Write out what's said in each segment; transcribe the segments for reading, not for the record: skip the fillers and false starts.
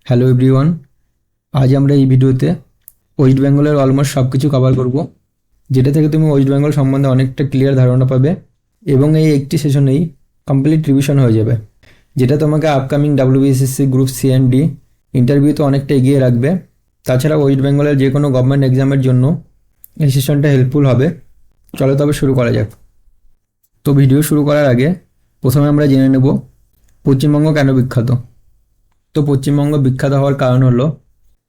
Hello everyone, আজ আমরা এই ভিডিওতে ওয়েস্ট বেঙ্গলের অলমোস্ট সব কিছু কভার করব, যেটা থেকে তুমি ওয়েস্ট বেঙ্গল সম্বন্ধে অনেকটা ক্লিয়ার ধারণা পাবে এবং এই একটি সেশনেই কমপ্লিট রিভিশন হয়ে যাবে, যেটা তোমাকে upcoming WBSSC group C and D ইন্টারভিউতে অনেকটা এগিয়ে রাখবে। তাছাড়া ওয়েস্ট বেঙ্গলের যে কোনো গভর্নমেন্ট এক্সামের জন্য এই সেশনটা হেল্পফুল হবে। চলো তবে শুরু করা যাক। তো ভিডিও শুরু করার আগে প্রথমে আমরা জেনে নেব পশ্চিমবঙ্গ কেন বিখ্যাত। তো পশ্চিমবঙ্গ বিখ্যাত হওয়ার কারণ হলো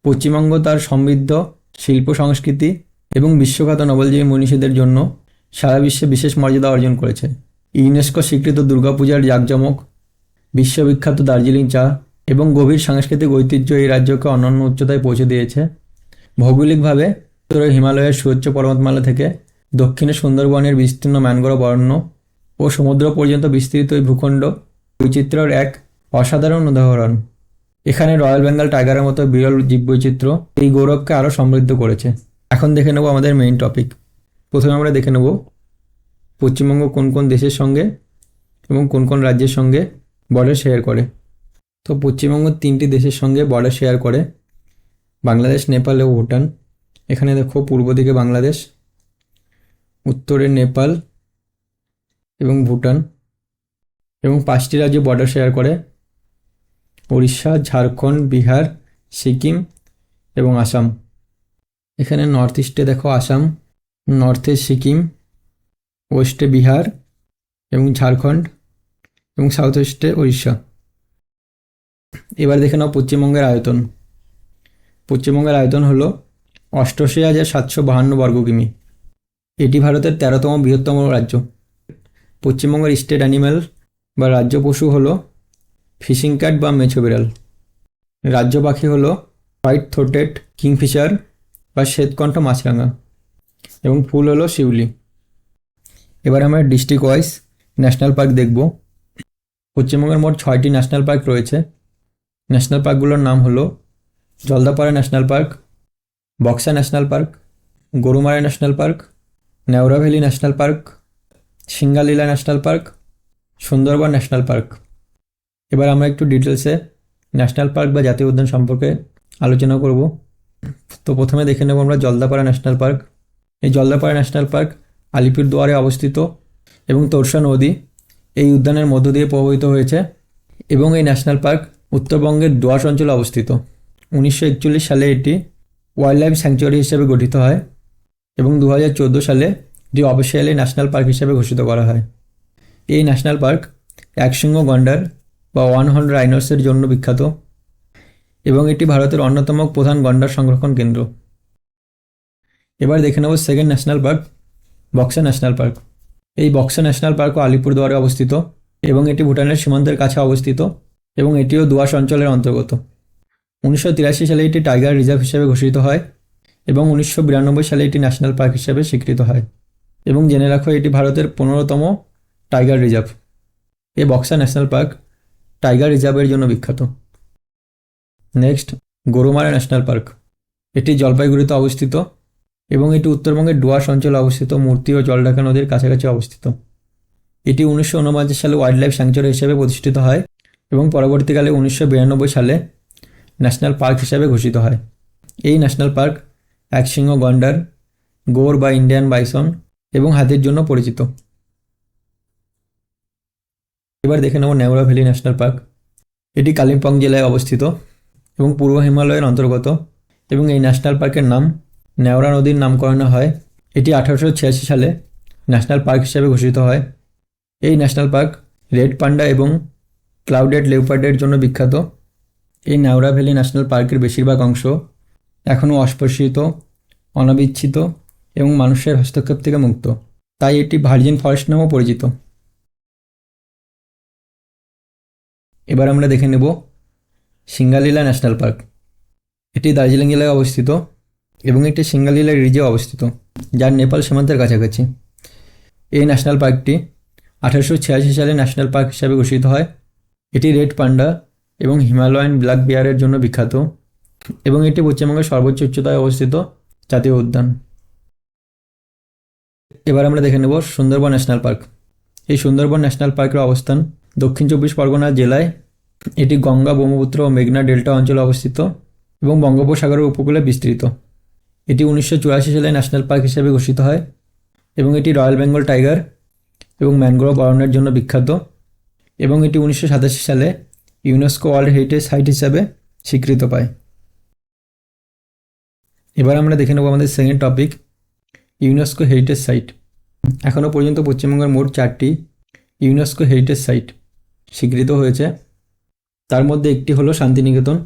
পশ্চিমবঙ্গ তার সমৃদ্ধ শিল্প সংস্কৃতি এবং বিশ্বখ্যাত নোবেলজয়ী মনীষীদের জন্য সারা বিশ্বে বিশেষ মর্যাদা অর্জন করেছে। ইউনেস্কো স্বীকৃত দুর্গাপূজার জাঁকজমক, বিশ্ববিখ্যাত দার্জিলিং চা এবং গভীর সাংস্কৃতিক ঐতিহ্য এই রাজ্যকে অনন্য উচ্চতায় পৌঁছে দিয়েছে। ভৌগোলিকভাবে উত্তরে হিমালয়ের সুউচ্চ পর্বতমালা থেকে দক্ষিণে সুন্দরবনের বিস্তীর্ণ ম্যানগ্রোভ অরণ্য ও সমুদ্র পর্যন্ত বিস্তৃত এই ভূখণ্ড বৈচিত্র্যের এক অসাধারণ উদাহরণ। এখানে রয়্যাল বেঙ্গল টাইগারের মতো বিরল জীববৈচিত্র্য এই গৌরবকে আরও সমৃদ্ধ করেছে। এখন দেখে নেব আমাদের মেইন টপিক। প্রথমে আমরা দেখে নেব পশ্চিমবঙ্গ কোন কোন দেশের সঙ্গে এবং কোন কোন রাজ্যের সঙ্গে বর্ডার শেয়ার করে। তো পশ্চিমবঙ্গ 3টি দেশের সঙ্গে বর্ডার শেয়ার করে, বাংলাদেশ, নেপাল ও ভুটান। এখানে দেখো পূর্ব দিকে বাংলাদেশ, উত্তরে নেপাল এবং ভুটান, এবং 5টি রাজ্য বর্ডার শেয়ার করে: উড়িষ্যা, ঝাড়খণ্ড, বিহার, সিকিম এবং আসাম। এখানে নর্থ ইস্টে দেখো আসাম, নর্থে সিকিম, ওয়েস্টে বিহার এবং ঝাড়খণ্ড এবং সাউথ ওয়েস্টে উড়িষ্যা। এবার দেখে নাও পশ্চিমবঙ্গের আয়তন। পশ্চিমবঙ্গের আয়তন হলো 88,752 বর্গ কিমি। এটি ভারতের 13তম বৃহত্তম রাজ্য। পশ্চিমবঙ্গের স্টেট অ্যানিম্যাল বা রাজ্য পশু হলো ফিশিং ক্যাট বা মেছো বিড়াল। রাজ্য পাখি হলো হোয়াইট থ্রোটেড কিংফিশার বা শ্বেতকণ্ঠ মাছরাঙা, এবং ফুল হলো শিউলি। এবার আমরা ডিস্ট্রিক্ট ওয়াইজ ন্যাশনাল পার্ক দেখব। পশ্চিমবঙ্গের মোট 6টি ন্যাশনাল পার্ক রয়েছে। ন্যাশনাল পার্কগুলোর নাম হলো Jaldapara national park, Buxa national park, Gorumara national park, Neora valley national park, Singalila national park, Sundarban national park. এবার আমরা একটু ডিটেলসে ন্যাশনাল পার্ক বা জাতীয় উদ্যান সম্পর্কে আলোচনা করব। তো প্রথমে দেখে নেব আমরা জলদাপাড়া ন্যাশনাল পার্ক। এই জলদাপাড়া ন্যাশনাল পার্ক আলিপুরদুয়ারে অবস্থিত এবং তোরসা নদী এই উদ্যানের মধ্য দিয়ে প্রবাহিত হয়েছে, এবং এই ন্যাশনাল পার্ক উত্তরবঙ্গের দোয়াশ অঞ্চলে অবস্থিত। 1941 সালে এটি ওয়াইল্ড লাইফ স্যাংচুয়ারি হিসেবে গঠিত হয় এবং 2014 সালে এটি অফিসিয়ালি ন্যাশনাল পার্ক হিসেবে ঘোষিত করা হয়। এই ন্যাশনাল পার্ক একশৃঙ্গ গন্ডার বা ওয়ান হর্ন রাইনোসের জন্য বিখ্যাত, এবং এটি ভারতের অন্যতম প্রধান গন্ডার সংরক্ষণ কেন্দ্র। এবার দেখে নেব second national park, Buxa national park. এই বক্সা ন্যাশনাল পার্কও আলিপুরদুয়ারে অবস্থিত এবং এটি ভুটানের সীমান্তের কাছে অবস্থিত, এবং এটিও দোয়াশ অঞ্চলের অন্তর্গত। 1983 সালে এটি টাইগার রিজার্ভ হিসেবে ঘোষিত হয় এবং 1992 সালে এটি ন্যাশনাল পার্ক হিসেবে স্বীকৃত হয়, এবং জেনে রাখো এটি ভারতের 15তম টাইগার রিজার্ভ। এই বক্সা ন্যাশনাল পার্ক টাইগার রিজার্ভের জন্য বিখ্যাত। Next, Gorumara national park. এটি জলপাইগুড়িতে অবস্থিত এবং এটি উত্তরবঙ্গের ডুয়ার্স অঞ্চলে অবস্থিত মূর্তি ও জলঢাকা নদীর কাছাকাছি অবস্থিত। এটি 1949 সালে ওয়াইল্ড লাইফ স্যাংচুয়ারি হিসেবে প্রতিষ্ঠিত হয় এবং পরবর্তীকালে 1992 সালে ন্যাশনাল পার্ক হিসেবে ঘোষিত হয়। এই ন্যাশনাল পার্ক একশৃঙ্গ গন্ডার, গোর বা ইন্ডিয়ান বাইসন এবং হাতির জন্য পরিচিত। এবার দেখে নেব নেওরা ভ্যালি ন্যাশনাল পার্ক। এটি কালিম্পং জেলায় অবস্থিত এবং পূর্ব হিমালয়ের অন্তর্গত, এবং এই ন্যাশনাল পার্কের নাম নেওরা নদীর নামকরণে হয়। এটি 1886 সালে ন্যাশনাল পার্ক হিসেবে ঘোষিত হয়। এই ন্যাশনাল পার্ক রেড পান্ডা এবং ক্লাউডেড লেপার্ডের জন্য বিখ্যাত। এই নেওরা ভ্যালি ন্যাশনাল পার্কের বেশিরভাগ অংশ এখনও অস্পর্শিত, অনাবিচ্ছিত এবং মানুষের হস্তক্ষেপ থেকে মুক্ত, তাই এটি ভার্জিন ফরেস্ট নামেও পরিচিত। এবার আমরা দেখে নেব সিঙ্গালীলা ন্যাশনাল পার্ক। এটি দার্জিলিং জেলায় অবস্থিত এবং এটি সিঙ্গালীলা রিজে অবস্থিত, যার নেপাল সীমান্তের কাছাকাছি। এই ন্যাশনাল পার্কটি 1886 সালে ন্যাশনাল পার্ক হিসাবে ঘোষিত হয়। এটি রেড পান্ডা এবং হিমালয়ান ব্ল্যাক বিয়ারের জন্য বিখ্যাত, এবং এটি পশ্চিমবঙ্গের সর্বোচ্চ উচ্চতায় অবস্থিত জাতীয় উদ্যান। এবার আমরা দেখে নেব সুন্দরবন ন্যাশনাল পার্ক। এই সুন্দরবন ন্যাশনাল পার্কের অবস্থান দক্ষিণ 24 পরগনা জেলায় এটি গঙ্গা, ব্রহ্মপুত্র ও মেঘনা ডেল্টা অঞ্চলে অবস্থিত এবং বঙ্গোপসাগরের উপকূলে বিস্তৃত। এটি 1984 সালে ন্যাশনাল পার্ক হিসেবে ঘোষিত হয় এবং এটি রয়্যাল বেঙ্গল টাইগার এবং ম্যানগ্রোভ অরণ্যের জন্য বিখ্যাত এবং এটি 1987 সালে ইউনেস্কো ওয়ার্ল্ড হেরিটেজ সাইট হিসাবে স্বীকৃত পায়। এবার আমরা দেখে নেব আমাদের second topic, UNESCO heritage site. এখনও পর্যন্ত পশ্চিমবঙ্গের মোট 4টি ইউনেস্কো হেরিটেজ সাইট স্বীকৃত হয়েছে। তার মধ্যে একটি হলো শান্তিনিকেতন,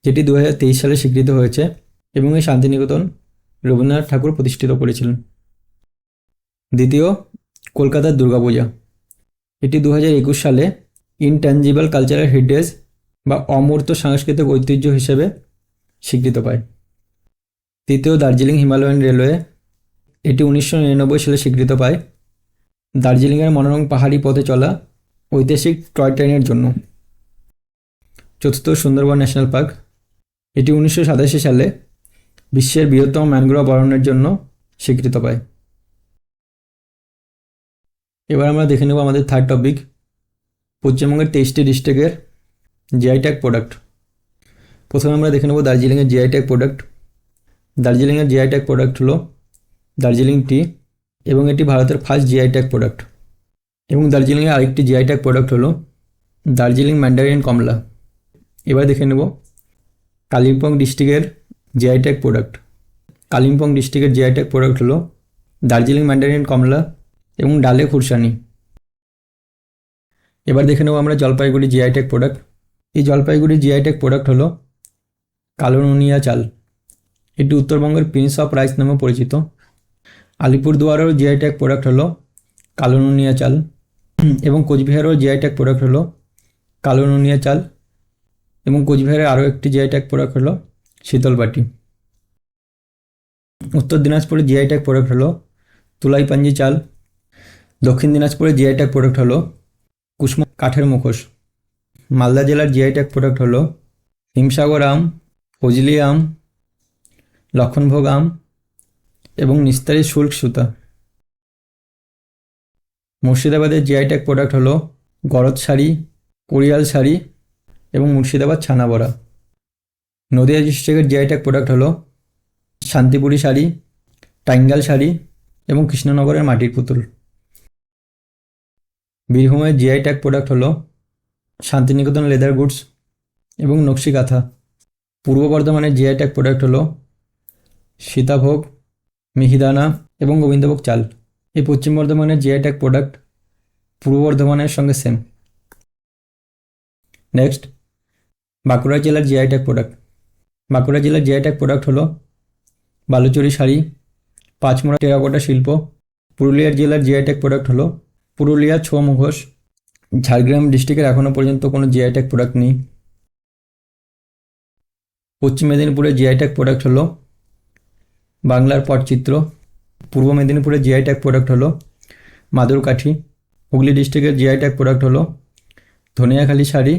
যেটি 2023 সালে স্বীকৃত হয়েছে এবং এই শান্তিনিকেতন রবীন্দ্রনাথ ঠাকুর প্রতিষ্ঠিত করেছিলেন। দ্বিতীয়, কলকাতার দুর্গাপূজা। এটি 2021 সালে ইনট্যাঞ্জিবল কালচারাল হেরিটেজ বা অমূর্ত সাংস্কৃতিক ঐতিহ্য হিসেবে স্বীকৃত পায়। তৃতীয়, দার্জিলিং হিমালয়ান রেলওয়ে। এটি 1999 সালে স্বীকৃত পায় দার্জিলিংয়ের মনোরম পাহাড়ি পথে চলা ঐতিহাসিক টয় ট্রেনের জন্য। চতুর্থ, সুন্দরবন ন্যাশনাল পার্ক। এটি 1987 সালে বিশ্বের বৃহত্তম ম্যানগ্রোভ অরণ্যের জন্য স্বীকৃত পায়। এবার আমরা দেখে নেব আমাদের থার্ড টপিক, পশ্চিমবঙ্গের 23টি ডিস্ট্রিক্টের জিআই ট্যাগ প্রোডাক্ট। প্রথমে আমরা দেখে নেব দার্জিলিংয়ের জিআই ট্যাগ প্রোডাক্ট। দার্জিলিংয়ের জিআই ট্যাগ প্রোডাক্ট হলো দার্জিলিং টি এবং এটি ভারতের ফার্স্ট জিআই ট্যাগ প্রোডাক্ট। এবং দার্জিলিংয়ের আরেকটি জিআই ট্যাগ প্রোডাক্ট হলো দার্জিলিং ম্যান্ডারিন কমলা। এবার দেখে নেব কালিম্পং ডিস্ট্রিক্টের জিআই ট্যাগ প্রোডাক্ট। কালিম্পং ডিস্ট্রিক্টের জিআই ট্যাগ প্রোডাক্ট হলো দার্জিলিং ম্যান্ডারিন কমলা এবং ডালে খুরসানি। এবার দেখে নেব আমরা জলপাইগুড়ি জিআই ট্যাগ প্রোডাক্ট। এই জলপাইগুড়ি জিআই ট্যাগ প্রোডাক্ট হলো কালো নুনিয়া চাল। এটি উত্তরবঙ্গের প্রিন্স অফ রাইস নামে পরিচিত। আলিপুরদুয়ারের জিআই ট্যাগ প্রোডাক্ট হলো কালো নুনিয়া চাল এবং কোচবিহারের জিআই ট্যাগ প্রোডাক্ট হলো কালো নুনিয়া চাল এবং কোচবিহারের আরও একটি জিআই ট্যাগ প্রোডাক্ট হলো শীতলবাটি। উত্তর দিনাজপুরের জিআই ট্যাগ প্রোডাক্ট হলো তুলাইপাঞ্জি চাল। দক্ষিণ দিনাজপুরের জিআই ট্যাগ প্রোডাক্ট হলো কুসমা কাঠের মুখোশ। মালদা জেলার জিআই ট্যাগ প্রোডাক্ট হলো হিমসাগর আম, ফজলি আম, লক্ষণভোগ আম এবং নিস্তারি শুল্ক সুতা। মুর্শিদাবাদের জিআই ট্যাগ প্রোডাক্ট হলো গরদ শাড়ি, কোরিয়াল শাড়ি এবং মুর্শিদাবাদ ছানা বড়া। নদিয়া ডিস্ট্রিক্টের জিআই ট্যাগ প্রোডাক্ট হলো শান্তিপুরি শাড়ি, টাঙ্গাইল শাড়ি এবং কৃষ্ণনগরের মাটির পুতুল। বীরভূমের জিআই ট্যাগ প্রোডাক্ট হলো শান্তিনিকেতন লেদার গুডস এবং নকশি কাঁথা। পূর্ব বর্ধমানের জিআই ট্যাগ প্রোডাক্ট হলো সীতাভোগ, মিহিদানা এবং গোবিন্দভোগ চাল। এই পশ্চিম বর্ধমানের জিআই ট্যাগ প্রোডাক্ট পূর্ব বর্ধমানের সঙ্গে সেম। নেক্সট, বাঁকুড়া জেলার জিআই ট্যাগ প্রোডাক্ট। বাঁকুড়া জেলার জিআই ট্যাগ প্রোডাক্ট হলো বালুচরি শাড়ি, পাঁচমোড়া টেরাকোটা শিল্প। পুরুলিয়ার জেলার জিআই ট্যাগ প্রোডাক্ট হলো পুরুলিয়া ছৌ মুখোশ। ঝাড়গ্রাম ডিস্ট্রিক্টের এখনও পর্যন্ত কোনো জিআই ট্যাগ প্রোডাক্ট নেই। পশ্চিম মেদিনীপুরের জিআই ট্যাগ প্রোডাক্ট হলো বাংলার পটচিত্র। পূর্ব মেদিনীপুরের জিআই ট্যাগ প্রোডাক্ট হলো মাদুরকাঠি। হুগলি ডিস্ট্রিক্টের জিআই ট্যাগ প্রোডাক্ট হলো ধনিয়াখালি শাড়ি।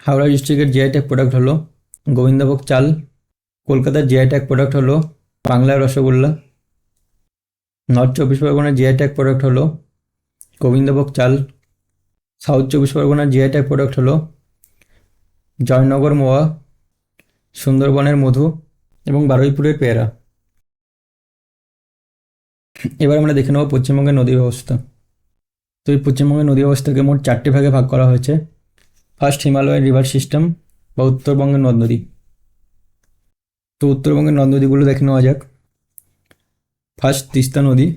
হাওড়া ডিস্ট্রিক্টের জিআই ট্যাগ প্রোডাক্ট হলো গোবিন্দভোগ চাল। কলকাতার জিআই ট্যাগ প্রোডাক্ট হলো বাংলার রসগোল্লা। নর্থ 24 পরগনার জিআই ট্যাগ প্রোডাক্ট হলো গোবিন্দভোগ চাল। সাউথ 24 পরগনার জিআই ট্যাগ প্রোডাক্ট হলো জয়নগর মোয়া, সুন্দরবনের মধু এবং বারুইপুরের পেয়ারা। এবার আমরা দেখে নেব পশ্চিমবঙ্গের নদী ব্যবস্থা। তো এই পশ্চিমবঙ্গের নদী ব্যবস্থাকে মোট 4টি ভাগে ভাগ করা হয়েছে। ফার্স্ট, হিমালয়ান রিভার সিস্টেম বা উত্তরবঙ্গের নদ নদী। তো উত্তরবঙ্গের নদ নদীগুলো দেখে নেওয়া যাক। ফার্স্ট, তিস্তা নদী।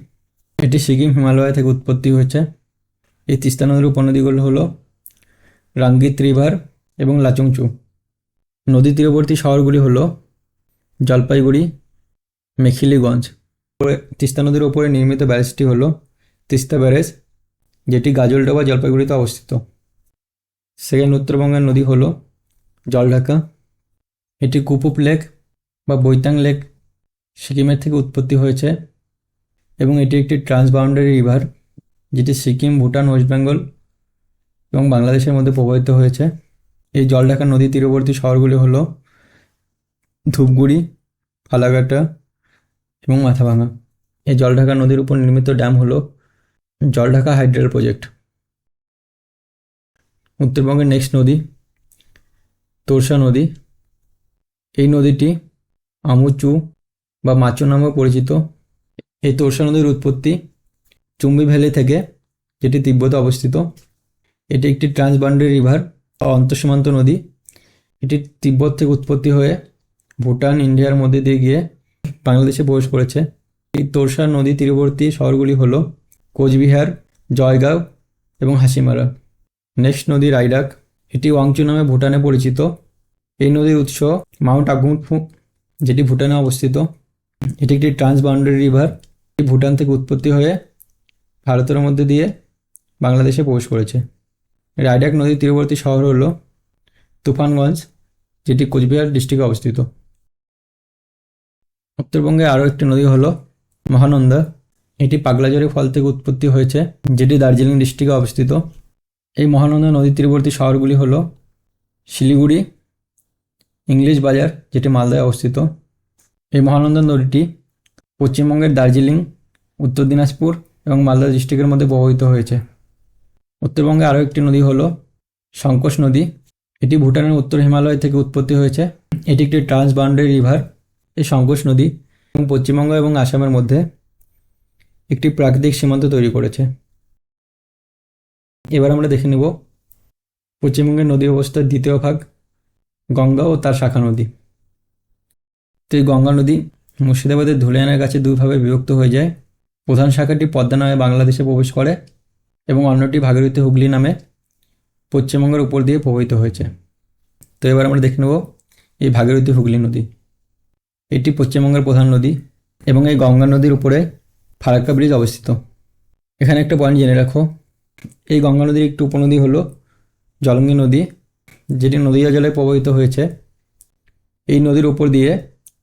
এটি সিকিম হিমালয় থেকে উৎপত্তি হয়েছে। এই তিস্তা নদীর উপনদীগুলো হলো রাঙ্গিত রিভার এবং লাচুংচু। নদী তীরবর্তী শহরগুলি হলো জলপাইগুড়ি, মেখিলিগঞ্জ। তিস্তা নদীর ওপরে নির্মিত ব্যারেজটি হলো তিস্তা ব্যারেজ, যেটি গাজলডোবা জলপাইগুড়িতে অবস্থিত। সেকেন্ড উত্তরবঙ্গের নদী হলো জলঢাকা। এটি কুপুপ লেক বা বৈতাং লেক সিকিমের থেকে উৎপত্তি হয়েছে এবং এটি একটি ট্রান্সবাউন্ডারি রিভার, যেটি সিকিম, ভুটান, ওয়েস্ট বেঙ্গল এবং বাংলাদেশের মধ্যে প্রবাহিত হয়েছে। এই জলঢাকা নদী তীরবর্তী শহরগুলি হলো ধূপগুড়ি, ফালাকাটা এবং মাথাভাঙা। এই জলঢাকা নদীর উপর নির্মিত ড্যাম হলো জলঢাকা হাইড্রাল প্রজেক্ট। উত্তরবঙ্গের নেক্সট নদী তোরসা নদী। এই নদীটি আমুচু বা মাচু নামেও পরিচিত। এই তোরসা নদীর উৎপত্তি চুম্বি ভ্যালি থেকে, যেটি তিব্বতে অবস্থিত। এটি একটি ট্রান্সবাউন্ডারি রিভার বা অন্তঃসীমান্ত নদী। এটি তিব্বত থেকে উৎপত্তি হয়ে ভুটান, ইন্ডিয়ার মধ্যে দিয়ে গিয়ে বাংলাদেশে প্রবেশ করেছে। এই তোরসা নদী তীরবর্তী শহরগুলি হল কোচবিহার, জয়গাঁও এবং হাসিমারা। নেক্সট নদী রাইডাক। এটি ওয়াংচু নামে ভুটানে পরিচিত। এই নদীর উৎস মাউন্ট আগুনফু, যেটি ভুটানে অবস্থিত। এটি একটি ট্রান্সবাউন্ডারি রিভার। এটি ভুটান থেকে উৎপত্তি হয়ে ভারতের মধ্যে দিয়ে বাংলাদেশে প্রবেশ করেছে। রাইডাক নদীর তীরবর্তী শহর হল তুফানগঞ্জ, যেটি কোচবিহার ডিস্ট্রিক্টে অবস্থিত। উত্তরবঙ্গে আরও একটি নদী হল মহানন্দা। এটি পাগলাঝড়ি ফল থেকে উৎপত্তি হয়েছে, যেটি দার্জিলিং ডিস্ট্রিক্টে অবস্থিত। এই মহানন্দা নদীর তীরবর্তী শহরগুলি হল শিলিগুড়ি, ইংলিশ বাজার, যেটি মালদায় অবস্থিত। এই মহানন্দা নদীটি পশ্চিমবঙ্গের দার্জিলিং, উত্তর দিনাজপুর এবং মালদা ডিস্ট্রিক্টের মধ্যে প্রবাহিত হয়েছে। উত্তরবঙ্গে আরও একটি নদী হল সংকোশ নদী। এটি ভুটানের উত্তর হিমালয় থেকে উৎপত্তি হয়েছে। এটি একটি ট্রান্সবাউন্ডারি রিভার। এই সংকোশ নদী এবং পশ্চিমবঙ্গ এবং আসামের মধ্যে একটি প্রাকৃতিক সীমান্ত তৈরি করেছে। এবার আমরা দেখে নেব পশ্চিমবঙ্গের নদী ব্যবস্থার দ্বিতীয় ভাগ, গঙ্গা ও তার শাখা নদী। তো এই গঙ্গা নদী মুর্শিদাবাদের ধুলিয়ানের কাছে দুইভাবে বিভক্ত হয়ে যায়। প্রধান শাখাটি পদ্মা নামে বাংলাদেশে প্রবেশ করে এবং অন্যটি ভাগীরথী হুগলি নামে পশ্চিমবঙ্গের উপর দিয়ে প্রবাহিত হয়েছে। তো এবার আমরা দেখে নেব এই ভাগীরথী হুগলি নদী। এটি পশ্চিমবঙ্গের প্রধান নদী এবং এই গঙ্গা নদীর উপরে ফারাক্কা ব্রিজ অবস্থিত। এখানে একটা পয়েন্ট জেনে রাখো, এই গঙ্গা নদীর একটি উপনদী হলো জলঙ্গি নদী, যেটি নদীয়া জলে প্রবাহিত হয়েছে। এই নদীর উপর দিয়ে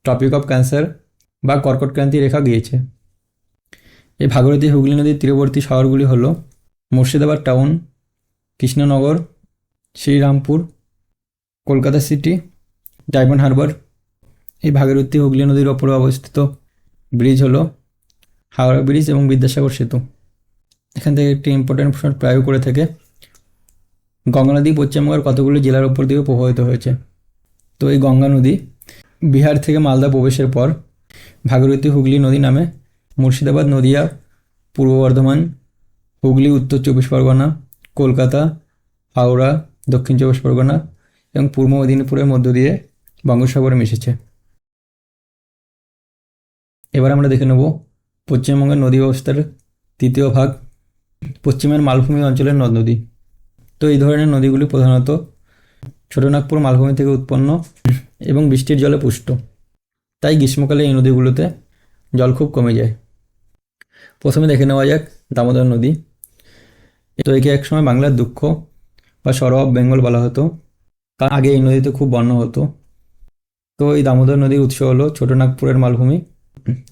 ট্রপিক অফ ক্যান্সার বা কর্কট ক্রান্তি রেখা গিয়েছে। এই ভাগীরথী হুগলি নদীর তীরবর্তী শহরগুলি হল Murshidabad town, Krishnanagar, Srirampur, Kolkata city, Diamond Harbour. এই ভাগীরথী হুগলি নদীর ওপরে অবস্থিত ব্রিজ হলো হাওড়া ব্রিজ এবং বিদ্যাসাগর সেতু। এখান থেকে একটি ইম্পর্টেন্ট প্রশ্ন প্রায় করে থাকে, গঙ্গা নদী পশ্চিমবঙ্গের কতগুলি জেলার ওপর দিয়ে প্রবাহিত হয়েছে। তো এই গঙ্গা নদী বিহার থেকে মালদা প্রবেশের পর ভাগীরথী হুগলি নদী নামে মুর্শিদাবাদ, নদিয়া, পূর্ব বর্ধমান, হুগলি উত্তর চব্বিশ পরগনা, কলকাতা, হাওড়া দক্ষিণ চব্বিশ পরগনা এবং পূর্ব মেদিনীপুরের মধ্য দিয়ে বঙ্গোপসাগরে মিশেছে। এবার আমরা দেখে নেব পশ্চিমবঙ্গের নদী ব্যবস্থার তৃতীয় ভাগ, পশ্চিমের মালভূমি অঞ্চলের নদ নদী। তো এই ধরনের নদীগুলি প্রধানত ছোটনাগপুর মালভূমি থেকে উৎপন্ন এবং বৃষ্টির জলে পুষ্ট। তাই গ্রীষ্মকালে এই নদীগুলোতে জল খুব কমে যায়। প্রথমে দেখে নেওয়া যাক দামোদর নদী। তো একে একসময় বাংলার দুঃখ বা সরো অফ বেঙ্গল বলা হতো, কারণ আগে এই নদীতে খুব বন্যা হতো। তো এই দামোদর নদীর উৎস হলো ছোটনাগপুরের মালভূমি,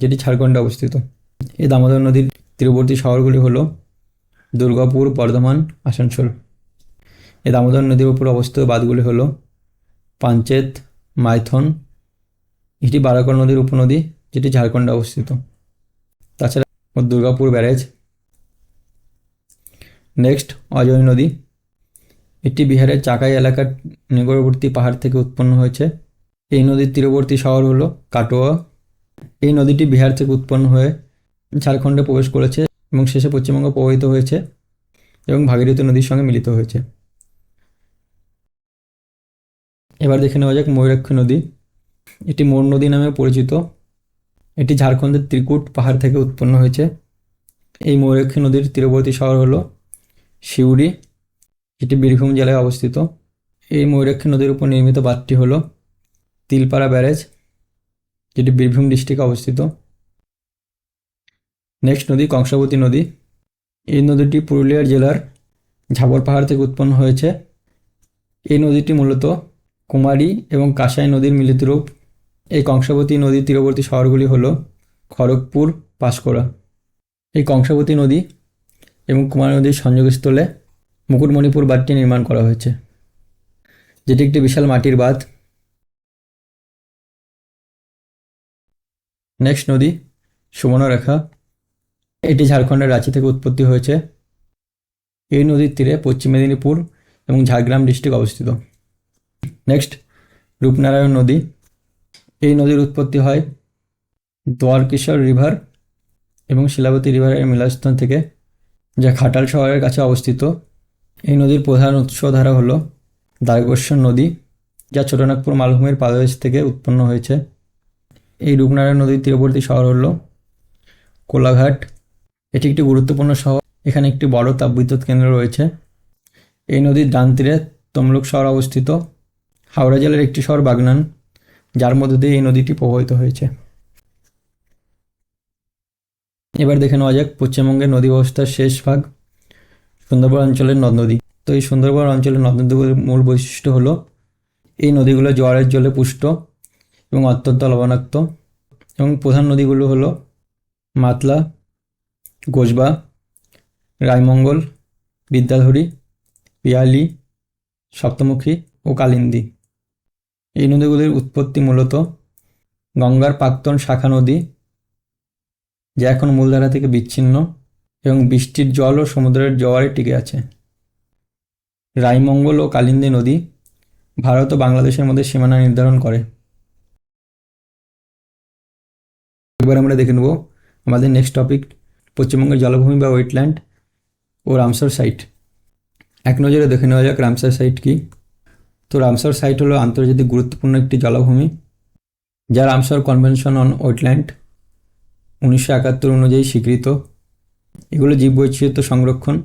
যেটি ঝাড়খণ্ডে অবস্থিত। এই দামোদর নদীর তীরবর্তী শহরগুলি হলো দুর্গাপুর, বর্ধমান, আসানসোল। এই দামোদর নদীর উপর অবস্থিত বাঁধগুলি হলো পাঞ্চেত, মাইথন। এটি বারাকর নদীর উপনদী, যেটি ঝাড়খণ্ডে অবস্থিত। তাছাড়া দুর্গাপুর ব্যারেজ। নেক্সট অজয় নদী। এটি বিহারের চাকাই এলাকার নিকটবর্তী পাহাড় থেকে উৎপন্ন হয়েছে। এই নদীর তীরবর্তী শহর হলো কাটোয়া। এই নদীটি বিহার থেকে উৎপন্ন হয়ে ঝাড়খণ্ডে প্রবেশ করেছে এবং শেষে পশ্চিমবঙ্গ প্রবাহিত হয়েছে এবং ভাগীরথী নদীর সঙ্গে মিলিত হয়েছে। এবার দেখে নেওয়া যাক ময়ূরাক্ষী নদী। এটি মোর নদী নামে পরিচিত। এটি ঝাড়খণ্ডের ত্রিকুট পাহাড় থেকে উৎপন্ন হয়েছে। এই ময়ূরাক্ষী নদীর তীরবর্তী শহর হলো সিউড়ি, এটি বীরভূম জেলায় অবস্থিত। এই ময়ূরাক্ষী নদীর উপর নির্মিত বাঁধটি হলো তিলপাড়া ব্যারেজ, যেটি বীরভূম ডিস্ট্রিক্টে অবস্থিত। নেক্সট নদী কংসাবতী নদী। এই নদীটি পুরুলিয়া জেলার ঝাবর পাহাড় থেকে উৎপন্ন হয়েছে। এই নদীটি মূলত কুমারী এবং কাঁসাই নদীর মিলিত রূপ। এই কংসাবতী নদীর তীরবর্তী শহরগুলি হলো খড়গপুর, পাঁশকুড়া। এই কংসাবতী নদী এবং কুমারী নদীর সংযোগস্থলে মুকুটমণিপুর বাঁধটি নির্মাণ করা হয়েছে, যেটি একটি বিশাল মাটির বাঁধ। নেক্সট নদী সুবর্ণরেখা। এটি ঝাড়খণ্ডের রাঁচি থেকে উৎপত্তি হয়েছে। এই নদীর তীরে পশ্চিম মেদিনীপুর এবং ঝাড়গ্রাম ডিস্ট্রিক্ট অবস্থিত। নেক্সট, রূপনারায়ণ নদী। এই নদীর উৎপত্তি হয় দ্বারকেশ্বর রিভার এবং শিলাবতী রিভারের মিলনস্থল থেকে, যা ঘাটাল শহরের কাছে অবস্থিত। এই নদীর প্রধান উৎসধারা হল দ্বারকেশ্বর নদী, যা ছোটনাগপুর মালভূমির পাদদেশ থেকে উৎপন্ন হয়েছে। এই রূপনারায়ণ নদীর তীরবর্তী শহর হল কোলাঘাট। এটি একটি গুরুত্বপূর্ণ শহর। এখানে একটি বড় তাপবিদ্যুৎ কেন্দ্র রয়েছে। এই নদীর ডান তীরে তমলুক শহর অবস্থিত। হাওড়া জেলার একটি শহর বাগনান, যার মধ্যে দিয়ে এই নদীটি প্রবাহিত হয়েছে। এবার দেখে নেওয়া যাক পশ্চিমবঙ্গের নদী ব্যবস্থার শেষ ভাগ, সুন্দরবন অঞ্চলের নদ নদী। তো এই সুন্দরবন অঞ্চলের নদ নদীগুলির মূল বৈশিষ্ট্য হলো এই নদীগুলো জোয়ারের জলে পুষ্ট এবং অত্যন্ত লবণাক্ত। এবং প্রধান নদীগুলো হলো মাতলা, গোজবা, রায়মঙ্গল, বিদ্যাধরী, পিয়ালি, সপ্তমুখী ও কালিন্দী। এই নদীগুলির উৎপত্তি মূলত গঙ্গার প্রাক্তন শাখা নদী, যা এখন মূলধারা থেকে বিচ্ছিন্ন এবং বৃষ্টির জল ও সমুদ্রের জোয়ারে টিকে আছে। রায়মঙ্গল ও কালিন্দী নদী ভারত ও বাংলাদেশের মধ্যে সীমানা নির্ধারণ করে। এবার আমরা দেখে নেব আমাদের নেক্সট টপিক, পশ্চিমবঙ্গের জলাভূমি বা ওয়েটল্যান্ড ও রামসার সাইট। এক নজরে দেখে নেওয়া যাক রামসার সাইট কি। তো রামসার সাইট হলো আন্তর্জাতিক গুরুত্বপূর্ণ একটি জলাভূমি, যা রামসার কনভেনশন অন ওয়েটল্যান্ড 1971 অনুযায়ী স্বীকৃত। এগুলো জীববৈচিত্র্য সংরক্ষণ,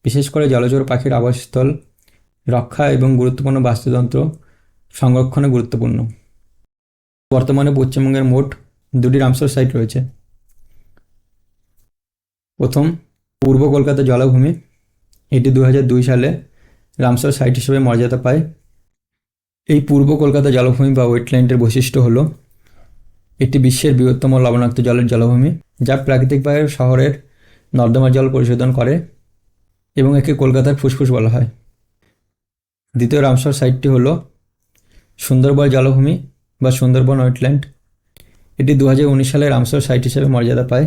বিশেষ করে জলচর পাখির আবাসস্থল রক্ষা এবং গুরুত্বপূর্ণ বাস্তুতন্ত্র সংরক্ষণে গুরুত্বপূর্ণ। বর্তমানে পশ্চিমবঙ্গের মোট 2টি রামসার সাইট রয়েছে। প্রথম, পূর্ব কলকাতা জলাভূমি। এটি 2002 সালে রামসার সাইট হিসেবে মর্যাদা পায়। এই পূর্ব কলকাতা জলাভূমি বা ওয়েটল্যান্ডের বৈশিষ্ট্য হলো এটি বিশ্বের বৃহত্তম লবণাক্ত জলের জলাভূমি, যা প্রাকৃতিকভাবে শহরের নর্দমার জল পরিশোধন করে এবং একে কলকাতার ফুসফুস বলা হয়। দ্বিতীয় রামসার সাইটটি হলো সুন্দরবন জলাভূমি বা সুন্দরবন ওয়েটল্যান্ড। এটি 2019 সালে রামসার সাইট হিসেবে মর্যাদা পায়।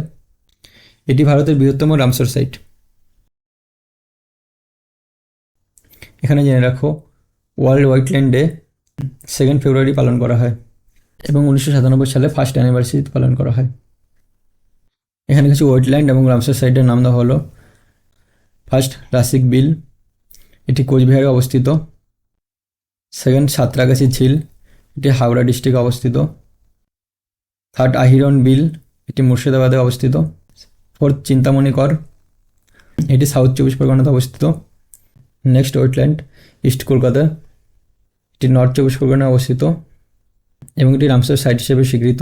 এটি ভারতের বৃহত্তম রামসার সাইট। এখানে জেনে রাখো, ওয়ার্ল্ড ওয়েটল্যান্ড ডে 2 ফেব্রুয়ারি পালন করা হয় এবং 1997 সালে ফার্স্ট অ্যানিভার্সারি পালন করা হয়। এখানে কিছু ওয়েটল্যান্ড এবং রামসার সাইটের নাম দেওয়া হলো। ফার্স্ট, রাসিক বিল, এটি কোচবিহারে অবস্থিত। সেকেন্ড, সাঁতরাগাছি ঝিল, এটি হাওড়া ডিস্ট্রিক্টে অবস্থিত। থার্ড, আহিরন বিল, এটি মুর্শিদাবাদে অবস্থিত। ফোর্থ, চিন্তামণি কর, এটি সাউথ 24 পরগনাতে অবস্থিত। নেক্সট ওয়েটল্যান্ড, ইস্ট কলকাতা, এটি নর্থ 24 পরগনায় অবস্থিত এবং এটি রামসার সাইট হিসেবে স্বীকৃত।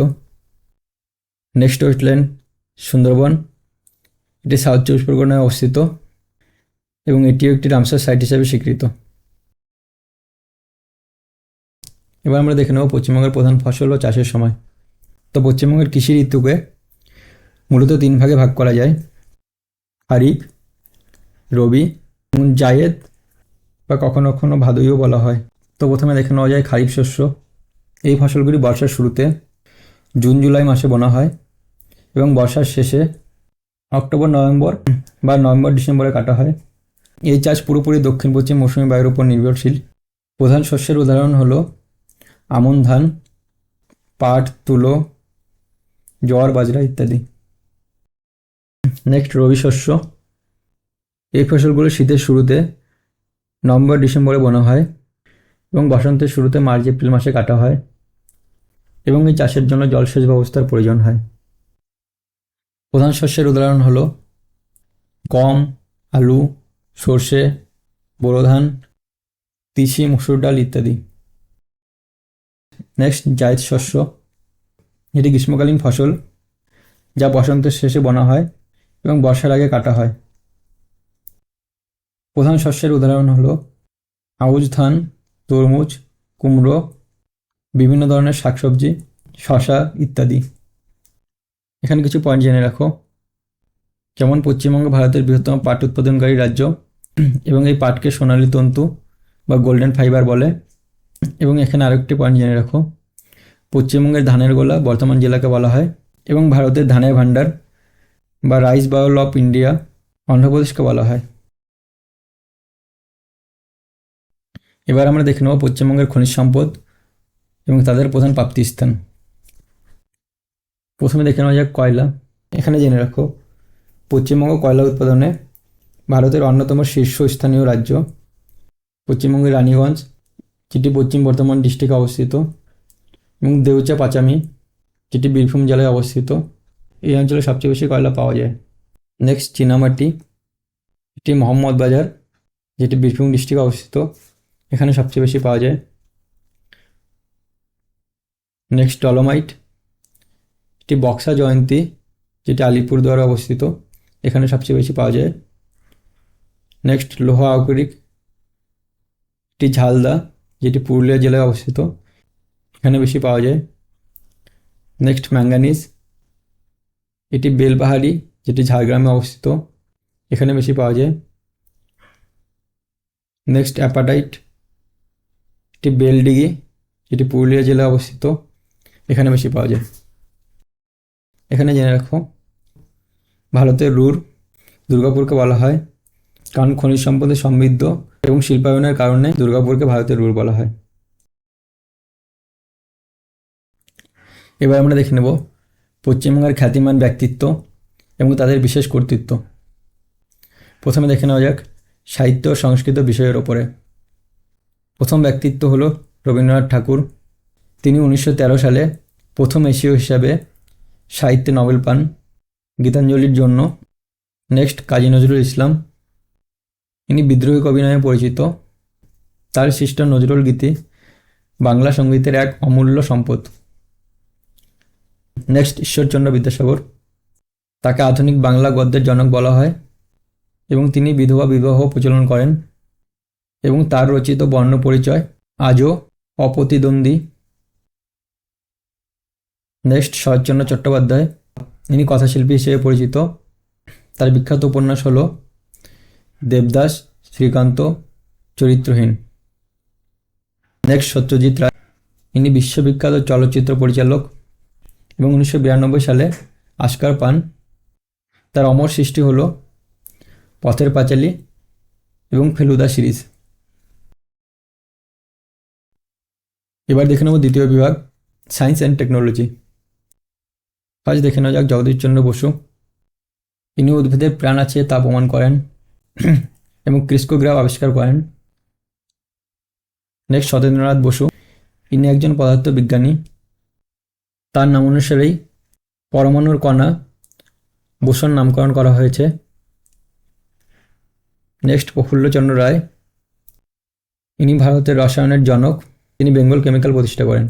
নেক্সট ওয়েটল্যান্ড, সুন্দরবন, এটি সাউথ 24 পরগনায় অবস্থিত এবং এটিও একটি রামসার সাইট হিসেবে স্বীকৃত। এবার আমরা দেখে নেব পশ্চিমবঙ্গের প্রধান ফসল ও চাষের সময়। তো পশ্চিমবঙ্গের কৃষি ঋতুকে মূলত 3 ভাগে ভাগ করা যায়: খারিফ, রবি এবং জায়েদ বা কখনো কখনো ভাদইও বলা হয়। তো প্রথমে দেখে নেওয়া যায় খারিফ শস্য। এই ফসলগুলি বর্ষার শুরুতে জুন জুলাই মাসে বোনা হয় এবং বর্ষার শেষে অক্টোবর নভেম্বর বা নভেম্বর ডিসেম্বরে কাটা হয়। এই চাষ পুরোপুরি দক্ষিণ পশ্চিম মৌসুমী বায়ুর উপর নির্ভরশীল। প্রধান শস্যের উদাহরণ হলো আমন ধান, পাট, তুলো, জোয়ার, বাজরা ইত্যাদি। নেক্সট, রবি শস্য। এই ফসলগুলো শীতের শুরুতে নভেম্বর ডিসেম্বরে বোনা হয় এবং বসন্তের শুরুতে মার্চ এপ্রিল মাসে কাটা হয় এবং এই চাষের জন্য জলসেচ ব্যবস্থার প্রয়োজন হয়। প্রধান শস্যের উদাহরণ হলো গম, আলু, সর্ষে, বোরো ধান, তিসি, মসুর ডাল ইত্যাদি। নেক্সট, জায়দ শস্য। এটি গ্রীষ্মকালীন ফসল, যা বসন্তের শেষে বোনা হয় এবং বর্ষার আগে কাটা হয়। প্রধান শস্যের উদাহরণ হলো আউশ ধান, তরমুজ, কুমড়ো, বিভিন্ন ধরনের শাকসবজি, শসা ইত্যাদি। এখানে কিছু পয়েন্ট জেনে রাখো, যেমন পশ্চিমবঙ্গ ভারতের বৃহত্তম পাট উৎপাদনকারী রাজ্য এবং এই পাটকে সোনালী তন্তু বা গোল্ডেন ফাইবার বলে। এবং এখানে আরেকটি পয়েন্ট জেনে রাখো, পশ্চিমবঙ্গের ধানের গোলা বর্ধমান জেলাকে বলা হয় এবং ভারতের ধানের ভাণ্ডার বা রাইস বাউল অফ ইন্ডিয়া অন্ধ্রপ্রদেশকে বলা হয়। এবার আমরা দেখে নেব পশ্চিমবঙ্গের খনিজ সম্পদ এবং তাদের প্রধান প্রাপ্তিস্থান। প্রথমে দেখে নেওয়া যাক কয়লা। এখানে জেনে রাখো পশ্চিমবঙ্গ কয়লা উৎপাদনে ভারতের অন্যতম শীর্ষস্থানীয় রাজ্য। পশ্চিমবঙ্গের রানীগঞ্জ, যেটি পশ্চিম বর্ধমান ডিস্ট্রিক্টে অবস্থিত, এবং দেউচা পাচামি, যেটি বীরভূম জেলায় অবস্থিত। এই অঞ্চলে সবচেয়ে বেশি কয়লা পাওয়া যায়। নেক্সট চীনামাটি, এটি মোহাম্মদ বাজার, যেটি বীরভূম ডিস্ট্রিক্টে অবস্থিত, এখানে সবচেয়ে বেশি পাওয়া যায়। নেক্সট ডলোমাইট, এটি বক্সা জয়ন্তী, যেটি আলিপুরদুয়ারে অবস্থিত, এখানে সবচেয়ে বেশি পাওয়া যায়। নেক্সট লোহা আকরিক, এটি ঝালদা, যেটি পুরুলিয়া জেলায় অবস্থিত, এখানে বেশি পাওয়া যায়। নেক্সট ম্যাঙ্গানিজ, এটি বেলপাহাড়ি, যেটি ঝাড়গ্রামে অবস্থিত, এখানে বেশি পাওয়া যায়। নেক্সট অ্যাপাটাইট, এটি বেলডিগি, যেটি পুরুলিয়া জেলায় অবস্থিত, এখানে বেশি পাওয়া যায়। এখানে জেনে রাখো ভারতের রুর দুর্গাপুরকে বলা হয় কারণ খনিজ সম্পদে সমৃদ্ধ এবং শিল্পায়নের কারণে দুর্গাপুরকে ভারতের রুর বলা হয়। এবার আমরা দেখে নেব পশ্চিমবঙ্গের খ্যাতিমান ব্যক্তিত্ব এবং তাদের বিশেষ কর্তৃত্ব। প্রথমে দেখে নেওয়া যাক সাহিত্য ও সংস্কৃত বিষয়ের ওপরে। প্রথম ব্যক্তিত্ব হলো রবীন্দ্রনাথ ঠাকুর। তিনি 1913 সালে প্রথম এশীয় হিসাবে সাহিত্যে নোবেল পান গীতাঞ্জলির জন্য। নেক্সট কাজী নজরুল ইসলাম, ইনি বিদ্রোহী কবি নামে পরিচিত। তার সৃষ্ট নজরুল গীতি বাংলা সঙ্গীতের এক অমূল্য সম্পদ। নেক্সট ঈশ্বরচন্দ্র বিদ্যাসাগর, তাকে আধুনিক বাংলা গদ্যের জনক বলা হয় এবং তিনি বিধবা বিবাহ প্রচলন করেন এবং তার রচিত বর্ণ পরিচয় আজও অপ্রতিদ্বন্দ্বী। নেক্সট শরৎচন্দ্র চট্টোপাধ্যায়, ইনি কথাশিল্পী হিসেবে পরিচিত। তার বিখ্যাত উপন্যাস হল দেবদাস, শ্রীকান্ত, চরিত্রহীন। নেক্সট সত্যজিৎ রায়, ইনি বিশ্ববিখ্যাত চলচ্চিত্র পরিচালক এবং 1992 সালে অস্কার পান। তার অমর সৃষ্টি হল পথের পাঁচালী এবং ফেলুদা সিরিজ। এবার দেখে নেব দ্বিতীয় বিভাগ সায়েন্স অ্যান্ড টেকনোলজি। ফার্স্ট দেখে নেওয়া যাক জগদীশচন্দ্র বসু, ইনি উদ্ভিদের প্রাণ আছে তা প্রমাণ করেন এবং ক্রিস্কোগ্রাফ আবিষ্কার করেন। নেক্সট সত্যেন্দ্রনাথ বসু, ইনি একজন পদার্থবিজ্ঞানী। তার নাম অনুসারেই পরমাণুর কণা বোসন নামকরণ করা হয়েছে। নেক্সট প্রফুল্লচন্দ্র রায়, ইনি ভারতের রসায়নের জনক, তিনি বেঙ্গল কেমিক্যাল প্রতিষ্ঠা করেন।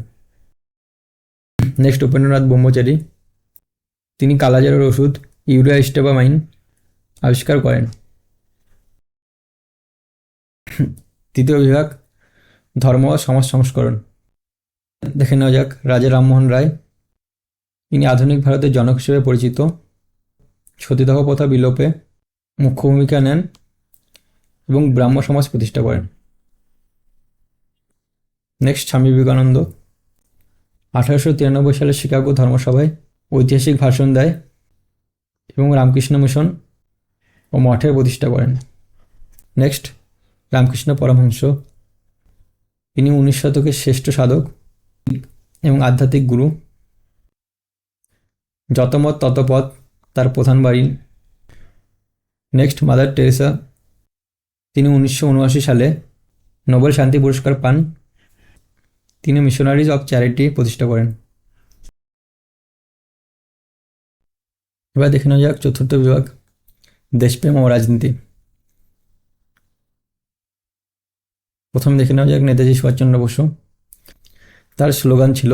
নেক্সট উপেন্দ্রনাথ ব্রহ্মচারী, তিনি কালাজ্বরের ওষুধ ইউরিয়া স্টেবামাইন আবিষ্কার করেন। তৃতীয় বিভাগ ধর্ম ও সমাজ সংস্করণ। দেখে নেওয়া যাক রাজা রামমোহন রায়, ইনি আধুনিক ভারতের জনক হিসেবে পরিচিত। সতীদাহ প্রথা বিলোপে মুখ্য ভূমিকা নেন এবং ব্রাহ্ম সমাজ প্রতিষ্ঠা করেন। নেক্সট স্বামী বিবেকানন্দ, 1893 সালে শিকাগো ধর্মসভায় ঐতিহাসিক ভাষণ দেয় এবং রামকৃষ্ণ মিশন ও মঠের প্রতিষ্ঠা করেন। নেক্সট রামকৃষ্ণ পরমহংস, তিনি 19 শতকের শ্রেষ্ঠ সাধক এবং আধ্যাত্মিক গুরু। যত মত তত পথ তার প্রধান বাণী। নেক্সট মাদার টেরেসা, তিনি 1979 সালে নোবেল শান্তি পুরস্কার পান। তিনি মিশনারিজ অফ চ্যারিটি প্রতিষ্ঠা করেন। এবার দেখে নেওয়া যাক চতুর্থ বিভাগ দেশপ্রেম ও রাজনীতি। প্রথমে দেখে নেওয়া যাক নেতাজি সুভাষচন্দ্র বসু। তার স্লোগান ছিল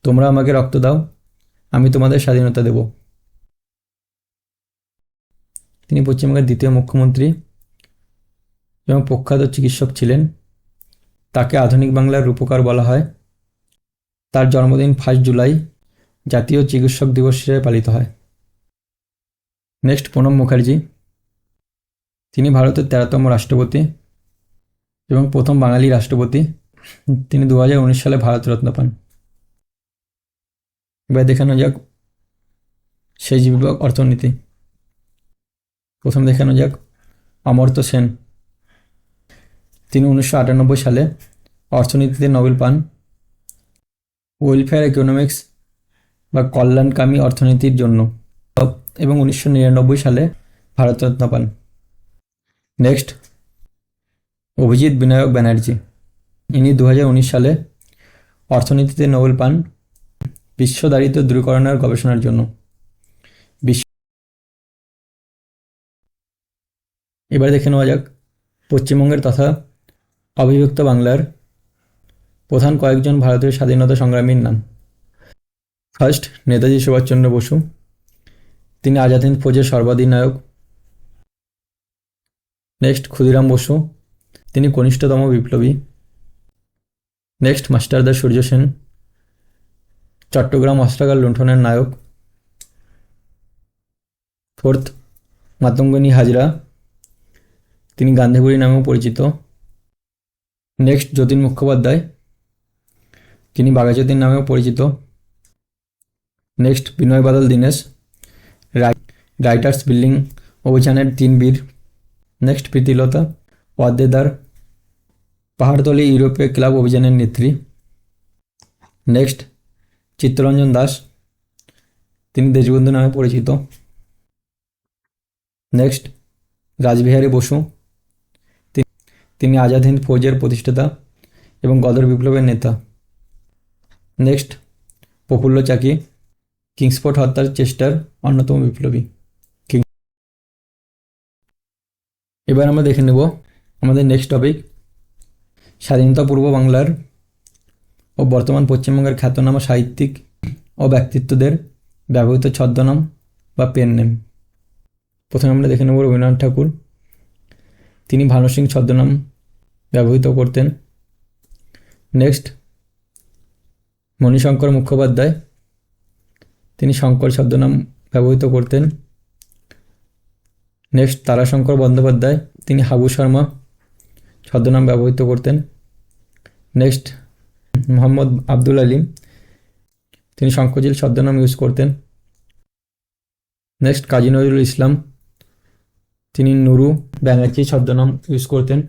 তোমরা আমাকে রক্ত দাও, আমি তোমাদের স্বাধীনতা দেব। তিনি পশ্চিমবঙ্গের দ্বিতীয় মুখ্যমন্ত্রী এবং প্রখ্যাত চিকিৎসক ছিলেন। তাকে আধুনিক বাংলার রূপকার বলা হয়। তার জন্মদিন 1 জুলাই জাতীয় চিকিৎসক দিবস হিসেবে পালিত হয়। নেক্সট প্রণব মুখার্জি, তিনি ভারতের 13তম রাষ্ট্রপতি এবং প্রথম বাঙালি রাষ্ট্রপতি। তিনি 2019 সালে ভারতরত্ন পান। এবার দেখানো যাক সেচ বিভাগ অর্থনীতি। প্রথম দেখানো যাক অমর্ত্য সেন, তিনি 1998 সালে অর্থনীতিতে নোবেল পান। ওয়েলফেয়ার ইকোনমিক্স বা কল্যাণকামী অর্থনীতির জন্য, এবং 1999 সালে ভারতরত্ন পান। নেক্সট, অভিজিৎ বিনায়ক ব্যানার্জি, ইনি 2019 সালে অর্থনীতিতে নোবেল পান বিশ্ব দারিদ্র্য দূরীকরণের গবেষণার জন্য। এবার দেখে নেওয়া যাক পশ্চিমবঙ্গের তথা অবিভক্ত বাংলার প্রধান কয়েকজন ভারতীয় স্বাধীনতা সংগ্রামীর নাম। ফার্স্ট, নেতাজি সুভাষচন্দ্র বসু, তিনি আজাদ হিন্দ ফৌজের সর্বাধিনায়ক। নেক্সট, ক্ষুদিরাম বসু, তিনি কনিষ্ঠতম বিপ্লবী। নেক্সট, মাস্টারদা সূর্য সেন, চট্টগ্রাম অস্ত্রাগার লুণ্ঠনের নায়ক। ফোর্থ, মাতঙ্গিনী হাজরা, তিনি গান্ধীবুড়ি নামেও পরিচিত। নেক্সট, যতীন মুখোপাধ্যায়, তিনি বাঘাযতীন নামেও পরিচিত। Next, Binoy Badal Dinesh, writers building অভিযানের 3 বীর। নেক্সট, প্রীতিলতা ওয়াদ্দেদার, পাহাড়তলি ইউরোপীয় ক্লাব অভিযানের নেত্রী। নেক্সট, চিত্তরঞ্জন দাস, তিনি দেশবন্ধু নামে পরিচিত। নেক্সট, রাসবিহারী বসু, তিনি আজাদ হিন্দ ফৌজের প্রতিষ্ঠাতা এবং গদর বিপ্লবের নেতা। নেক্সট, প্রফুল্ল চাকি, কিংসফোর্ড হত্যার চেষ্টার অন্যতম বিপ্লবী। এবার আমরা দেখে নেব আমাদের নেক্সট টপিক, স্বাধীনতা পূর্ব বাংলার ও বর্তমান পশ্চিমবঙ্গের খ্যাতনামা সাহিত্যিক ও ব্যক্তিত্বদের ব্যবহৃত ছদ্মনাম বা পেন নেম। প্রথমে আমরা দেখে নেব রবীন্দ্রনাথ ঠাকুর, তিনি ভানু সিং ছদ্মনাম ব্যবহৃত করতেন। নেক্সট, মণিশঙ্কর মুখোপাধ্যায়, তিনি শঙ্কর ছদ্মনাম ব্যবহৃত করতেন। নেক্সট, তারাশঙ্কর বন্দ্যোপাধ্যায়, তিনি হাবু শর্মা ছদ্মনাম ব্যবহৃত করতেন। নেক্সট, মোহাম্মদ আব্দুল আলিম, তিনি শঙ্করজিল ছদ্মনাম ইউজ করতেন। নেক্সট, কাজী নজরুল ইসলাম, তিনি নুরু ব্যানার্জি ছদ্মনাম ইউজ করতেন।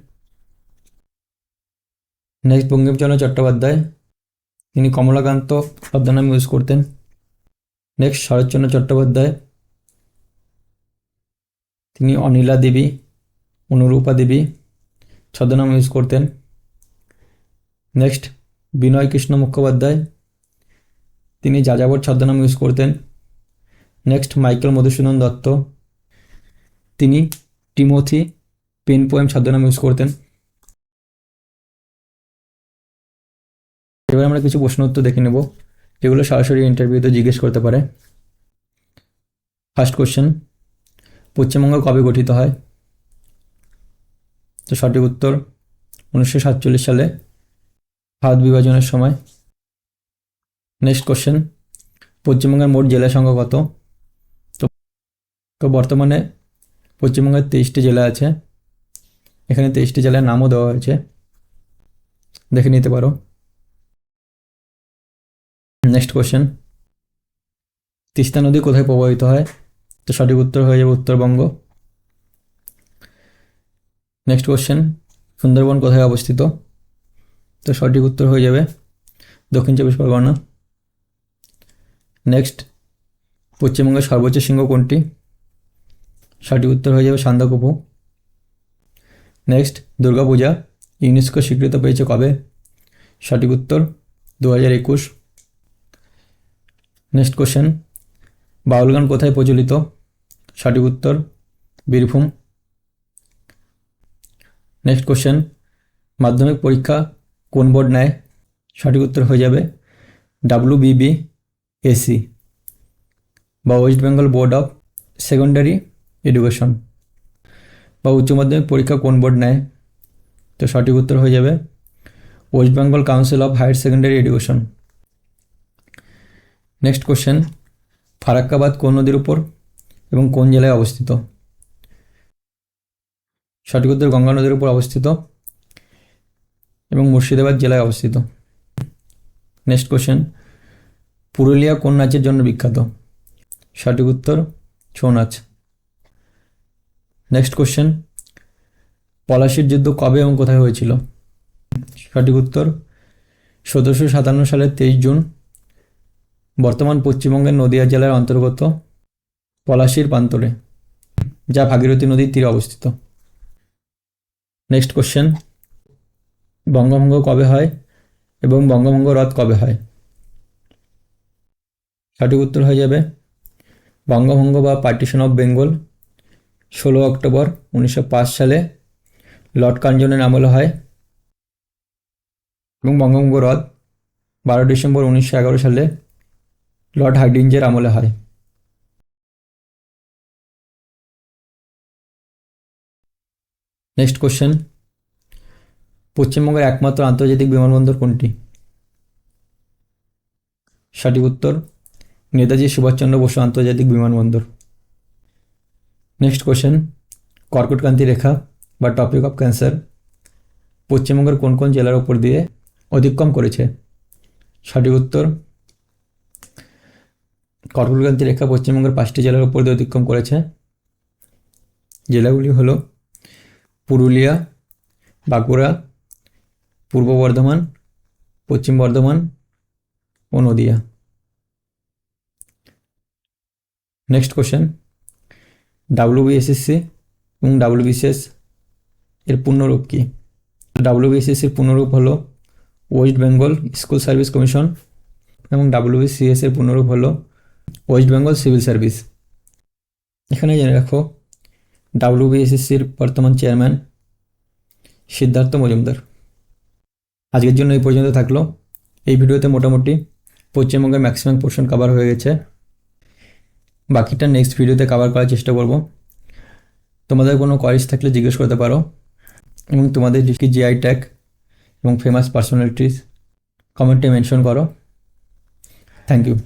নেক্সট, বঙ্কিমচন্দ্র চট্টোপাধ্যায়, তিনি কমলাকান্ত ছদ্মনাম ইউজ করতেন। নেক্সট, শরৎচন্দ্র চট্টোপাধ্যায়, তিনি অনিলা দেবী, অনুরূপা দেবী ছদ্মনাম ইউজ করতেন। নেক্সট, বিনয় কৃষ্ণ মুখোপাধ্যায়, তিনি যাযাবর ছদ্মনাম ইউজ করতেন। নেক্সট, মাইকেল মধুসূদন দত্ত, তিনি টিমোথি পেন পোয়েম ছদ্মনাম ইউজ করতেন। এবার আমরা কিছু প্রশ্ন উত্তর দেখে নেব যেগুলো সরাসরি ইন্টারভিউতে জিজ্ঞেস করতে পারে। ফার্স্ট কোশ্চেন, পশ্চিমবঙ্গ কবে গঠিত হয়? তো সঠিক উত্তর 1947 সালে, ভারত বিভাজনের সময়। নেক্সট কোশ্চেন, পশ্চিমবঙ্গের মোট জেলা সংখ্যা কত? তো বর্তমানে পশ্চিমবঙ্গের 23টি জেলা আছে, এখানে 23টি জেলার নামও দেওয়া হয়েছে, দেখে নিতে পারো। নেক্সট কোশ্চেন, তিস্তা নদী কোথায় প্রবাহিত হয়? তো সঠিক উত্তর হয়ে যাবে উত্তরবঙ্গ। নেক্সট কোশ্চেন, সুন্দরবন কোথায় অবস্থিত? তো সঠিক উত্তর হয়ে যাবে দক্ষিণ 24 পরগনা। নেক্সট, পশ্চিমবঙ্গের সর্বোচ্চ শৃঙ্গ কোনটি? সঠিক উত্তর হয়ে যাবে সান্দাকফু। নেক্সট, দুর্গাপূজা ইউনেস্কো স্বীকৃত পেয়েছে কবে? সঠিক উত্তর 2021। নেক্সট কোশ্চেন, বাউল গান কোথায় প্রচলিত? সঠিক উত্তর বীরভূম। নেক্সট কোশ্চেন, মাধ্যমিক পরীক্ষা কোন বোর্ড নেয়? সঠিক উত্তর হয়ে যাবে WBBSE বা West Bengal board of secondary education. বা উচ্চ মাধ্যমিক পরীক্ষা কোন বোর্ড নেয়? তো সঠিক উত্তর হয়ে যাবে West Bengal Council of Higher Secondary Education. Next question, ফারাক্কাবাদ কোন নদীর উপর এবং কোন জেলায় অবস্থিত? সঠিক উত্তর গঙ্গা নদীর উপর অবস্থিত এবং মুর্শিদাবাদ জেলায় অবস্থিত। নেক্সট কোশ্চেন, পুরুলিয়া কোন নাচের জন্য বিখ্যাত? সঠিক উত্তর ছৌ নাচ। নেক্সট কোশ্চেন, পলাশির যুদ্ধ কবে এবং কোথায় হয়েছিল? সঠিক উত্তর 1757 সালের 23 জুন বর্তমান পশ্চিমবঙ্গের নদিয়া জেলার অন্তর্গত পলাশির প্রান্তরে, যা ভাগীরথী নদীর তীরে অবস্থিত। নেক্সট কোশ্চেন, বঙ্গভঙ্গ কবে হয় এবং বঙ্গভঙ্গ রদ কবে হয়? সঠিক উত্তর হয়ে যাবে বঙ্গভঙ্গ বা পার্টিশন অফ বেঙ্গল 16 অক্টোবর 1905 সালে লর্ড কার্জনের আমলে হয় এবং বঙ্গভঙ্গ রদ 12 ডিসেম্বর 1911 সালে লর্ড হার্ডিঞ্জের আমলে হয়। নেক্সট কোশ্চেন, পশ্চিমবঙ্গের একমাত্র আন্তর্জাতিক বিমানবন্দর কোনটি? সঠিক উত্তর নেতাজি সুভাষচন্দ্র বসু আন্তর্জাতিক বিমানবন্দর। নেক্সট কোশ্চেন, কর্কটক্রান্তি রেখা বা টপিক অফ ক্যান্সার পশ্চিমবঙ্গের কোন কোন জেলার উপর দিয়ে অতিক্রম করেছে? সঠিক উত্তর কর্কটক্রান্তি রেখা পশ্চিমবঙ্গের 5টি জেলার উপর দিয়ে অতিক্রম করেছে। জেলাগুলি হলো পুরুলিয়া, বাঁকুড়া, পূর্ব বর্ধমান, পশ্চিম বর্ধমান ও নদিয়া। নেক্সট কোশ্চেন, ডাব্লিউবিএসএসসি এবং ডাব্লিউবিসিএস এর পূর্ণরূপ কি? ডাব্লিউবিএসএসসির পূর্ণরূপ হলো West Bengal school service commission এবং ডাব্লিউবিসিএস এর পূর্ণরূপ হলো ওয়েস্ট বেঙ্গল সিভিল সার্ভিস। এখানে জেনে রাখো ডাব্লিউবিএসএসসির বর্তমান চেয়ারম্যান সিদ্ধার্থ মজুমদার। আজকের জন্য এই পর্যন্ত থাকলো। এই ভিডিওতে মোটামুটি পশ্চিমবঙ্গের ম্যাক্সিমাম পোর্শন কভার হয়ে গেছে, বাকিটা নেক্সট ভিডিওতে কভার করার চেষ্টা করব। তোমাদের কোনো কোয়ারিজ থাকলে জিজ্ঞেস করতে পারো এবং তোমাদের জিআই ট্যাগ এবং ফেমাস পার্সোনালিটিস কমেন্টে মেনশন করো। Thank you.